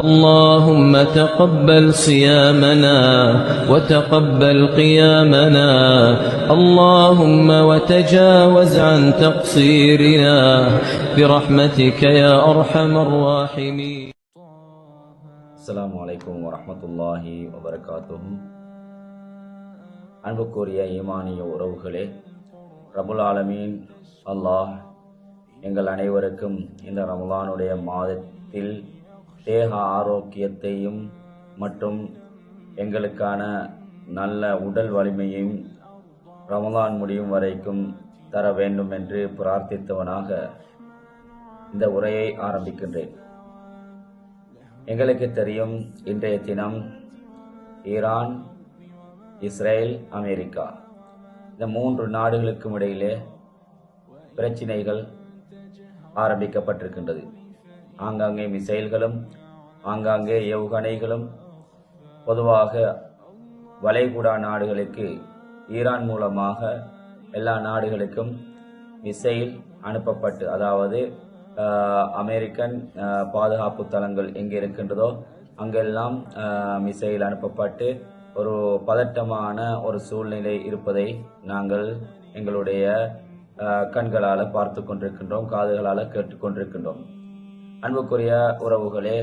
اللهم تقبل صيامنا وتقبل قيامنا اللهم وتجاوز عن تقصيرنا برحمتك يا أرحم الراحمين. السلام عليكم ورحمة الله وبركاته. அன்புக்குரிய ஈமானிய உறவுகளே, ரபுல் ஆலமீன் அல்லாஹ் எங்கள் அனைவருக்கும் இந்த ரமலானுடைய மாதத்தில் தேக ஆரோக்கியத்தையும் மற்றும் எங்களுக்கான நல்ல உடல் வலிமையையும் ரமலான் முடியும் வரைக்கும் தர வேண்டும் என்று பிரார்த்தித்தவனாக இந்த உரையை ஆரம்பிக்கின்றேன். எங்களுக்கு தெரியும், இன்றைய தினம் ஈரான், இஸ்ரேல், அமெரிக்கா இந்த 3 நாடுகளுக்கும் இடையிலே பிரச்சினைகள் ஆரம்பிக்கப்பட்டிருக்கின்றது. ஆங்காங்கே மிசைல்களும் ஆங்காங்கே ஏவுகணைகளும், பொதுவாக வளைகுடா நாடுகளுக்கு ஈரான் மூலமாக எல்லா நாடுகளுக்கும் மிசைல் அனுப்பப்பட்டு, அதாவது அமெரிக்கன் பாதுகாப்பு தளங்கள் எங்கே இருக்கின்றதோ அங்கெல்லாம் மிசைல் அனுப்பப்பட்டு ஒரு பதட்டமான ஒரு சூழ்நிலை இருப்பதை நாங்கள் எங்களுடைய கண்களால் பார்த்து கொண்டிருக்கின்றோம், காதுகளால் கேட்டுக்கொண்டிருக்கின்றோம். அன்புக்குரிய உறவுகளே,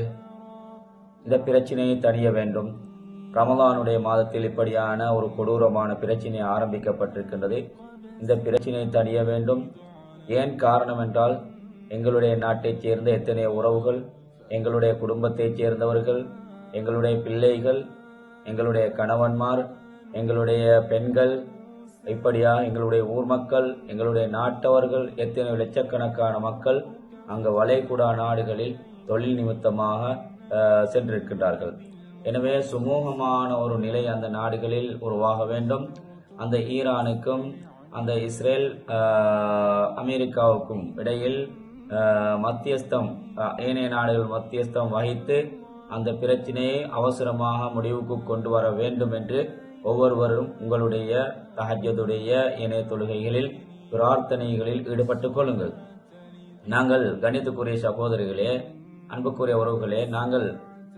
இந்த பிரச்சினையை தணிய வேண்டும். ரமலானுடைய மாதத்தில் இப்படியான ஒரு கொடூரமான பிரச்சினை ஆரம்பிக்கப்பட்டிருக்கின்றது. இந்த பிரச்சினையை தணிய வேண்டும். ஏன் காரணம் என்றால், எங்களுடைய நாட்டைச் சேர்ந்த எத்தனையோ உறவுகள், எங்களுடைய குடும்பத்தைச் சேர்ந்தவர்கள், எங்களுடைய பிள்ளைகள், எங்களுடைய கணவன்மார், எங்களுடைய பெண்கள், இப்படியாக எங்களுடைய ஊர் மக்கள், எங்களுடைய நாட்டவர்கள், எத்தனை லட்சக்கணக்கான மக்கள் அங்கு வளைகுடா நாடுகளில் தொழில் நிமித்தமாக சென்றிருக்கின்றார்கள். எனவே சுமூகமான ஒரு நிலை அந்த நாடுகளில் உருவாக வேண்டும். அந்த ஈரானுக்கும் அந்த இஸ்ரேல் அமெரிக்காவுக்கும் இடையில் மத்தியஸ்தம், ஏனைய நாடுகள் மத்தியஸ்தம் வகித்து அந்த பிரச்சினையை அவசரமாக முடிவுக்கு கொண்டு வர வேண்டும் என்று ஒவ்வொருவரும் உங்களுடைய தஹஜ்ஜுடைய இணைய தொழுகைகளில் பிரார்த்தனைகளில் ஈடுபட்டுக் கொள்ளுங்கள். நாங்கள் கணித்துக்குரிய சகோதரிகளே, அன்புக்குரிய உறவுகளே, நாங்கள்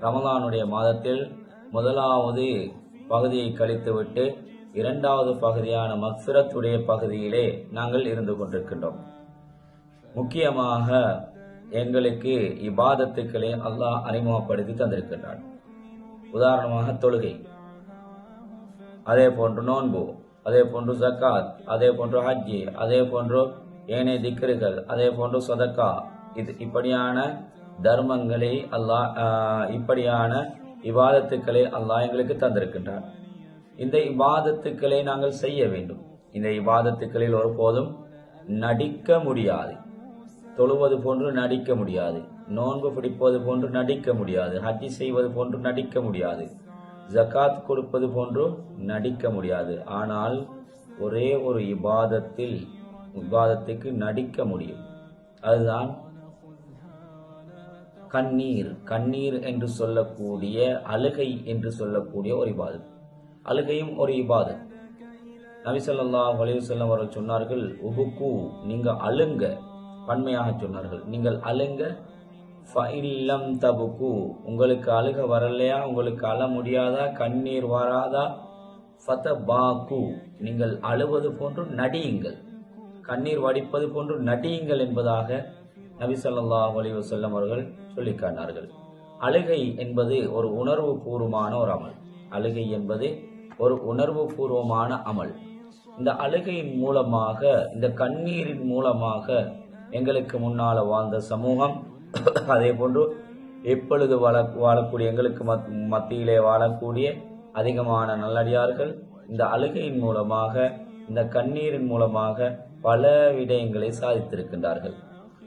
ரமலானுடைய மாதத்தில் முதலாவது பகுதியை கழித்துவிட்டு 2வது பகுதியான மக்ஃபிரத்துடைய பகுதியிலே நாங்கள் இருந்து கொண்டிருக்கின்றோம். முக்கியமாக எங்களுக்கு இபாதத்துக்களை அல்லாஹ் அறிமுகப்படுத்தி தந்திருக்கின்றான். உதாரணமாக தொழுகை, அதே போன்று நோன்பு, அதே போன்று ஜக்காத், அதே போன்று ஹஜ்ஜி, அதே போன்று ஏனைய திக்ருகள், அதே போன்று சதக்கா, இப்படியான தர்மங்களை அல்லாஹ், இப்படியான இபாதத்துக்களை அல்லாஹ் எங்களுக்கு தந்திருக்கின்றார். இந்த இபாதத்துக்களை நாங்கள் செய்ய வேண்டும். இந்த இபாதத்துக்களில் ஒருபோதும் நடிக்க முடியாது. தொழுவது போன்று நடிக்க முடியாது, நோன்பு பிடிப்பது போன்று நடிக்க முடியாது, ஹஜ்ஜி செய்வது போன்று நடிக்க முடியாது, ஜக்காத் கொடுப்பது போன்று நடிக்க முடியாது. ஆனால் ஒரே ஒரு இபாதத்துக்கு நடிக்க முடியும். அதுதான் கண்ணீர் என்று சொல்லக்கூடிய, அழுகை என்று சொல்லக்கூடிய ஒரு இபாதத். அழுகையும் ஒரு இபாதத். நபி ஸல்லல்லாஹு அலைஹி வஸல்லம் அவர்கள் சொன்னார்கள், உபுக்கு, நீங்க அழுங்க, பன்மையாக சொன்னார்கள், நீங்கள் அழுங்க. ஃபஇல்லம் தபுக்கு, உங்களுக்கு அழுக வரலையா, உங்களுக்கு அழ முடியாதா, கண்ணீர் வராதா, ஃபதபாக்கு, நீங்கள் அழுவது போன்று நடியுங்கள், கண்ணீர் வடிப்பது போன்று நடியுங்கள் என்பதாக நபி ஸல்லல்லாஹு அலைஹி வஸல்லம் அவர்கள் சொல்லி காட்டினார்கள். அழுகை என்பது ஒரு உணர்வு பூர்வமான ஒரு அமல். அழுகை என்பது ஒரு உணர்வு பூர்வமான அமல். இந்த அழுகையின் மூலமாக, இந்த கண்ணீரின் மூலமாக எங்களுக்கு முன்னால வாழ்ந்த சமூகம், அதே போன்று எப்பொழுது வாழக்கூடிய எங்களுக்கு மத்தியிலே வாழக்கூடிய அதிகமான நல்லடியார்கள் இந்த அழுகையின் மூலமாக, இந்த கண்ணீரின் மூலமாக பல விடயங்களை சாதித்திருக்கின்றார்கள்.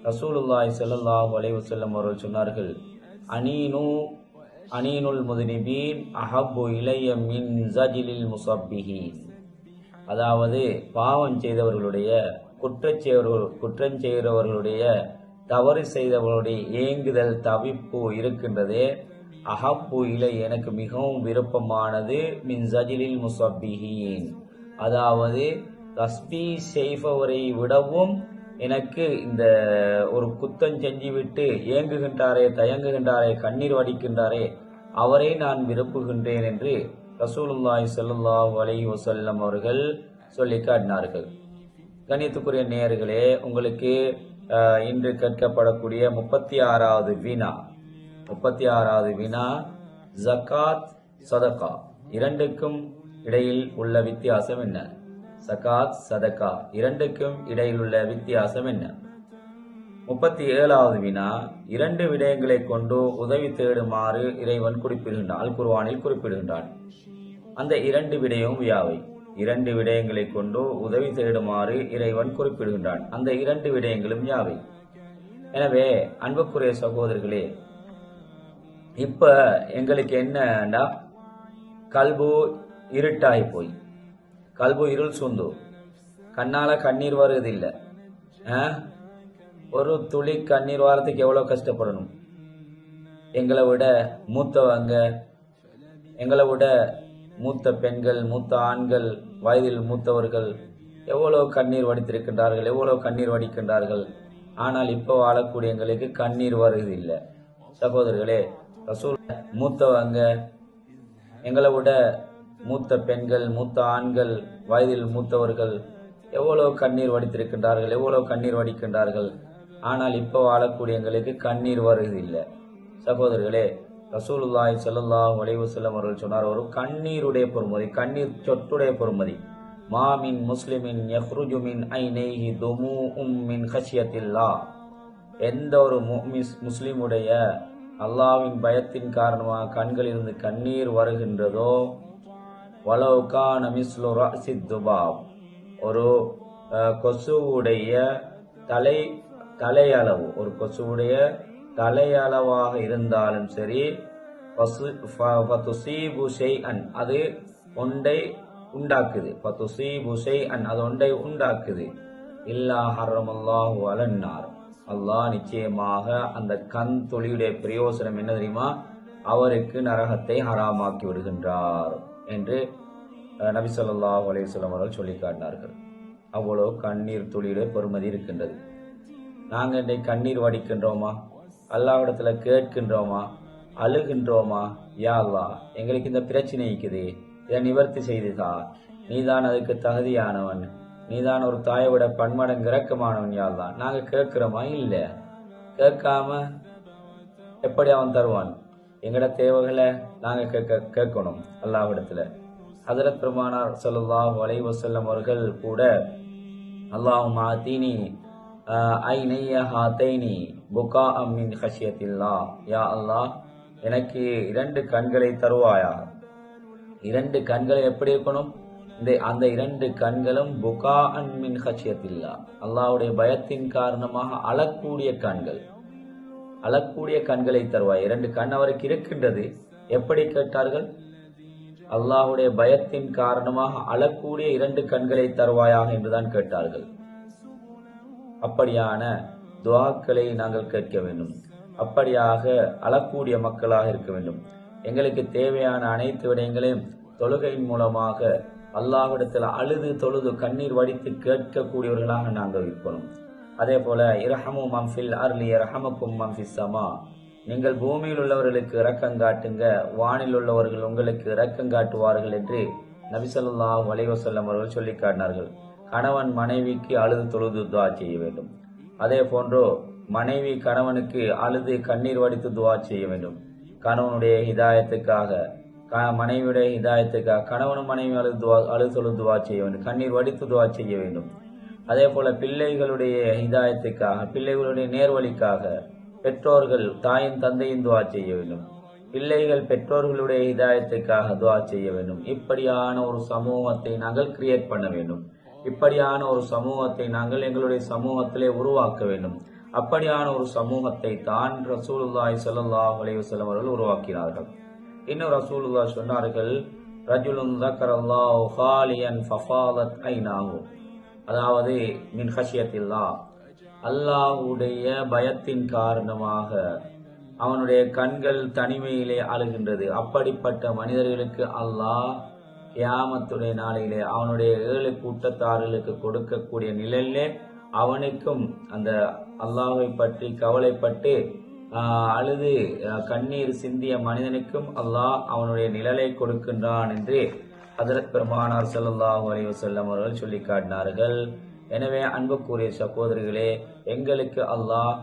ரசூலுல்லாஹி ஸல்லல்லாஹு அலைஹி வஸல்லம் அவர்கள் சொன்னார்கள், அனீனுல் முذنبீன் அஹப்பு இலைய மின் ஸஜிலில் முஸப்பிஹீன். அதாவது பாவம் செய்தவர்களுடைய, குற்றம் செய்கிறவர்களுடைய, தவறு செய்தவர்களுடைய ஏங்குதல், தவிப்பு இருக்கின்றதே, அஹப்பு இலை, எனக்கு மிகவும் விருப்பமானது, மின் ஸஜிலில் முஸப்பிஹீன், அதாவது தஸ்பீ செய்பவரை விடவும் எனக்கு இந்த ஒரு குத்தம் செஞ்சு விட்டு ஏங்குகின்றாரே, தயங்குகின்றாரே, கண்ணீர் வடிக்கின்றாரே, அவரை நான் விரும்புகின்றேன் என்று ரசூலுல்லாஹி ஸல்லல்லாஹு அலைஹி வஸல்லம் அவர்கள் சொல்லி காட்டினார்கள். கண்ணியத்துக்குரிய நேயர்களே, உங்களுக்கு இன்று கேட்கப்படக்கூடிய 36வது வினா ஜகாத் சதகா இரண்டுக்கும் இடையில் உள்ள வித்தியாசம் என்ன? ஜகாத் சதகா இரண்டுக்கும் இடையில் உள்ள வித்தியாசம் என்ன? 37வது வினா, இரண்டு விடயங்களை கொண்டு உதவி தேடுமாறு இறைவன் குறிப்பிடுகின்றான், அல் குர்ஆனில் குறிப்பிடுகின்றான். அந்த இரண்டு விடயமும் யாவை? இரண்டு விடயங்களை கொண்டு உதவி தேடுமாறு இறைவன் குறிப்பிடுகின்றான். அந்த இரண்டு விடயங்களும் யாவை? எனவே அன்புக்குரிய சகோதரர்களே, இப்ப எங்களுக்கு என்னன்னா, கல்பு இருட்டாகி போய், கல்பு இருள் சூழ்ந்து, கண்ணால கண்ணீர் வருவதில்லை. ஒரு துளி கண்ணீர் வாரத்துக்கு எவ்வளவு கஷ்டப்படணும். எங்களை விட மூத்தவங்க, எங்களை விட மூத்த பெண்கள், மூத்த ஆண்கள், வயதில் மூத்தவர்கள் எவ்வளவு கண்ணீர் வடித்திருக்கின்றார்கள், எவ்வளவு கண்ணீர் வடிக்கின்றார்கள். ஆனால் இப்ப வாழக்கூடிய எங்களுக்கு கண்ணீர் வருவதில்லை. சகோதரர்களே, ரசூல் மூத்தவங்க, எங்களை விட மூத்த பெண்கள், மூத்த ஆண்கள், வயதில் மூத்தவர்கள் எவ்வளவு கண்ணீர் வடித்திருக்கின்றார்கள், எவ்வளவு கண்ணீர் வடிக்கின்றார்கள். ஆனால் இப்ப வாழக்கூடிய எங்களுக்கு கண்ணீர் வருவதில்லை. சகோதரர்களே, ரசூலுல்லாஹி ஸல்லல்லாஹு அலைஹி வஸல்லம் அவர்கள் சொன்னார், ஒரு கண்ணீருடைய பொறுமதி, கண்ணீர் சொட்டுடைய பொறுமதி, மாமின் முஸ்லிமின் யக்ருஜு மின் ஐனைஹி துமூஉம் மின் கஷியத்தில்லாஹ், எந்த ஒரு முஸ்லிமுடைய அல்லாஹ்வின் பயத்தின் காரணமாக கண்களிலிருந்து கண்ணீர் வருகின்றதோ, வலவ் கான மிஸ்லு ரஅஸித் துபாப், ஒரு கொசுவுடைய தலையளவு, ஒரு கொசுவுடைய தலையளவாக இருந்தாலும் சரி, ஃபதுஸீபு ஷைஅன், அது ஒன்றை உண்டாக்குது, ஃபதுஸீபு ஷைஅன், அது ஒன்றை உண்டாக்குது, இல்லா ஹர்ரமல்லாஹு அலன்னார், அல்லாஹ் நிச்சயமாக அந்த கண் துளியுடைய பிரயோசனம் என்ன தெரியுமா? அவருக்கு நரகத்தை ஹராமாக்கி விடுகின்றார் என்று நபி ஸல்லல்லாஹு அலைஹி வஸல்லம் அவர்கள் சொல்லி காட்டினார்கள். அவ்வளவு கண்ணீர் துளியுடைய பெருமதி இருக்கின்றது. நாங்கள் இன்றைக்கு கண்ணீர் வடிக்கின்றோமா? அல்லாஹ்விடத்துல கேட்கின்றோமா? அழுகின்றோமா? யா அல்லாஹ், எங்களுக்கு இந்த பிரச்சனை இருக்குது, இதை நிவர்த்தி செய்துதா, நீதான் அதுக்கு தகுதியானவன், நீதான் ஒரு தாயை விட பன்மடங்கு இரக்கமானவன், யா அல்லாஹ். நாங்க கேட்கிறோமா? இல்ல. கேட்காம எப்படி அவன் தருவான்? எங்கட தேவைகளை நாங்க கேட்கணும் அல்லாஹ்விடத்துல. ஹஜ்ரத் பெருமானார் ஸல்லல்லாஹு அலைஹி வஸல்லம் அவர்கள் கூட, அல்லாஹும்ம ஆதீனி ஐனைய ஹாதைனி புகாஅம் மின் கஷியத்தில்லாஹ், யா அல்லாஹ், எனக்கு இரண்டு கண்களை தருவாயா. இரண்டு கண்களை எப்படி இருக்கணும்? அந்த இரண்டு கண்களும் புகாஅன் மின் கஷியத்தில்லாஹ், அல்லாஹ்வுடைய பயத்தின் காரணமாக அழக்கூடிய கண்கள், அழக்கூடிய கண்களை தருவாய். இரண்டு கண் அவருக்கு இருக்கின்றது. எப்படி கேட்டார்கள்? அல்லாஹ்வுடைய பயத்தின் காரணமாக அழக்கூடிய இரண்டு கண்களை தருவாயாக என்றுதான் கேட்டார்கள். அப்படியான துஆக்களை நாங்கள் கேட்க வேண்டும். அப்படியாக அழக்கூடிய மக்களாக இருக்க வேண்டும். எங்களுக்கு தேவையான அனைத்து விடயங்களையும் தொழுகையின் மூலமாக அல்லாஹ்விடத்தில் அழுது தொழுது கண்ணீர் வடித்து கேட்கக்கூடியவர்களாக நாங்கள் இருக்கணும். அதே போல இரஹமு மன் ஃபில் அர்லி யர்ஹமுக்கும் மன் ஃபிஸ் ஸமா, நீங்கள் பூமியில் உள்ளவர்களுக்கு இரக்கம் காட்டுங்க, வானில் உள்ளவர்கள் உங்களுக்கு இரக்கம் காட்டுவார்கள் என்று நபி ஸல்லல்லாஹு அலைஹி வஸல்லம் அவர்கள் சொல்லி காட்டினார்கள். கணவன் மனைவிக்கு அழுது தொழுது துஆ செய்ய வேண்டும். அதே போன்றோ மனைவி கணவனுக்கு அழுது கண்ணீர் வடித்து துஆ செய்ய வேண்டும். கணவனுடைய ஹிதாயத்துக்காக, மனைவியுடைய ஹிதாயத்துக்காக கணவனும் மனைவி அழுது தொழுது துஆ செய்ய வேண்டும், கண்ணீர் வடித்து துஆ செய்ய வேண்டும். அதே போல பிள்ளைகளுடைய ஹிதாயத்துக்காக, பிள்ளைகளுடைய நேர்வழிக்காக பெற்றோர்கள் தாயின் தந்தையின் துஆ செய்ய வேண்டும். பிள்ளைகள் பெற்றோர்களுடைய ஹிதாயத்துக்காக துஆ செய்ய வேண்டும். இப்படியான ஒரு சமூகத்தை நாங்கள் கிரியேட் பண்ண வேண்டும். இப்படியான ஒரு சமூகத்தை நாங்கள் எங்களுடைய சமூகத்திலே உருவாக்க வேண்டும். அப்படியான ஒரு சமூகத்தை தான் ரசூலுல்லாஹி ஸல்லல்லாஹு அலைஹி வஸல்லம் அவர்கள் உருவாக்கினார்கள். இன்னும் ரசூலுல்லாஹ் சொன்னார்கள், ரஜுலுன் ஸக்கரல்லாஹு ஹாலியன் ஃபஃபாலத் ஐனாஹு, அதாவது மின் கஷியத்தில்லாஹ், அல்லாஹ்வுடைய பயத்தின் காரணமாக அவனுடைய கண்கள் தனிமையிலே அழுகின்றது. அப்படிப்பட்ட மனிதர்களுக்கு அல்லாஹ் கியாமத்துடைய நாளிலே அவனுடைய 7 கூட்டத்தார்களுக்கு கொடுக்கக்கூடிய நிலையிலே அவனுக்கும் அந்த அல்லாஹை பற்றி கவலைப்பட்டு அழுது கண்ணீர் சிந்திய மனிதனுக்கும் அல்லாஹ் அவனுடைய நிழலை கொடுக்கின்றான் என்று ஹஜ்ரத் பெருமானார் ஸல்லல்லாஹு அலைஹி வஸல்லம் அவர்கள் சொல்லி காட்டினார்கள். எனவே அன்புக்குரிய சகோதரர்களே, எங்களுக்கு அல்லாஹ்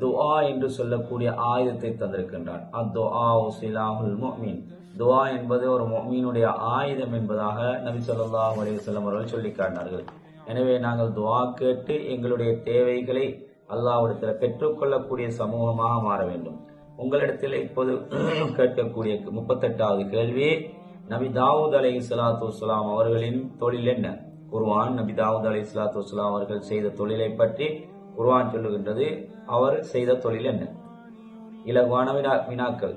துஆ என்று சொல்லக்கூடிய ஆயுதத்தை தந்திருக்கின்றான். அத்துஆ சிலாஹுல் முஃமின், துஆ என்பது ஒரு முஃமினுடைய ஆயுதம் என்பதாக நபி ஸல்லல்லாஹு அலைஹி வஸல்லம் அவர்கள் சொல்லி காட்டினார்கள். எனவே நாங்கள் துஆ கேட்டு எங்களுடைய தேவைகளை அல்லாஹ்விடத்தில் பெற்றுக்கொள்ளக்கூடிய சமூகமாக மாற வேண்டும். உங்களிடத்தில் இப்போது கேட்கக்கூடிய 38வது கேள்வி, நபி தாவூத் அலைஹிஸ்ஸலாத்து வஸ்ஸலாம் அவர்களின் தொழில் என்ன? குர்ஆன் நபி தாவூத் அலைஹிஸ்ஸலாத்து வஸ்ஸலாம் அவர்கள் செய்த தொழிலை பற்றி குர்ஆன் சொல்லுகின்றது. அவர் செய்த தொழில் என்ன? இலகுவான வினாக்கள்.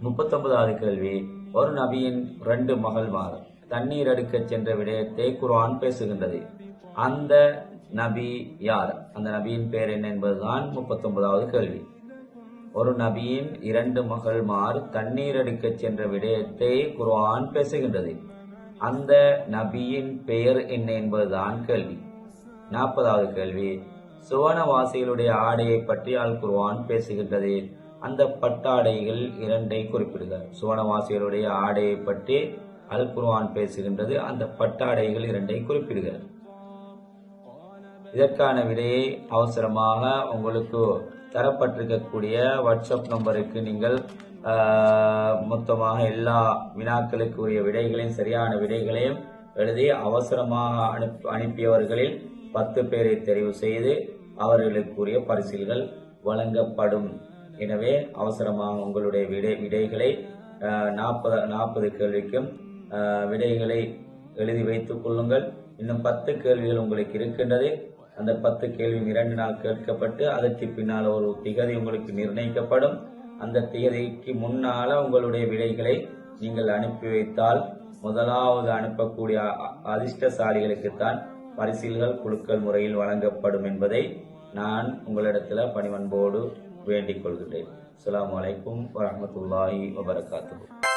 39வது கேள்வி, ஒரு நபியின் 2 மகள்மார் தண்ணீர் எடுக்க சென்ற விடயத்தை குர்ஆன் பேசுகின்றது. அந்த நபி யார்? அந்த நபியின் பெயர் என்ன என்பதுதான் 39வது கேள்வி. ஒரு நபியின் 2 மகள்மார் தண்ணீர் எடுக்க சென்ற விடயத்தை குர்ஆன் பேசுகின்றது. அந்த நபியின் பெயர் என்ன என்பதுதான் கேள்வி. 40வது கேள்வி, சுவனவாசிகளுடைய ஆடையை பற்றி அல் குர்ஆன் பேசுகின்றது. அந்த பட்டாடைகள் 2ஐ குறிப்பிடுக. சுவனவாசிகளுடைய ஆடையை பற்றி அல் குர்ஆன் பேசுகின்றது. அந்த பட்டாடைகள் 2ஐ குறிப்பிடுக. இதற்கான விடையை அவசரமாக உங்களுக்கு தரப்பட்டிருக்கக்கூடிய வாட்ஸ்அப் நம்பருக்கு நீங்கள் மொத்தமாக எல்லா வினாக்களுக்கு உரிய விடைகளையும் சரியான விடைகளையும் எழுதி அவசரமாக அனுப்பியவர்களில் 10 பேரை தெரிவு செய்து அவர்களுக்குரிய பரிசில்கள் வழங்கப்படும். எனவே அவசரமாக உங்களுடைய விடைகளை 40 கேள்விக்கும் விடைகளை எழுதி வைத்துக் கொள்ளுங்கள். இன்னும் 10 கேள்விகள் உங்களுக்கு இருக்கின்றது. அந்த 10 கேள்வியும் 2 நாள் கேட்கப்பட்டு அதற்கு பின்னால் ஒரு திகதி உங்களுக்கு நிர்ணயிக்கப்படும். அந்த திகதிக்கு முன்னால உங்களுடைய விடைகளை நீங்கள் அனுப்பி வைத்தால் முதலாவது அனுப்பக்கூடிய அதிர்ஷ்டசாலிகளுக்குத்தான் பரிசில்கள் குலுக்கல் முறையில் வழங்கப்படும் என்பதை நான் உங்களிடத்தில் பணிவன்போடு வேண்டிக் கொள்கிறேன். அஸ்ஸலாமு அலைக்கும் வரஹ்மத்துல்லாஹி வபரகாத்துஹு.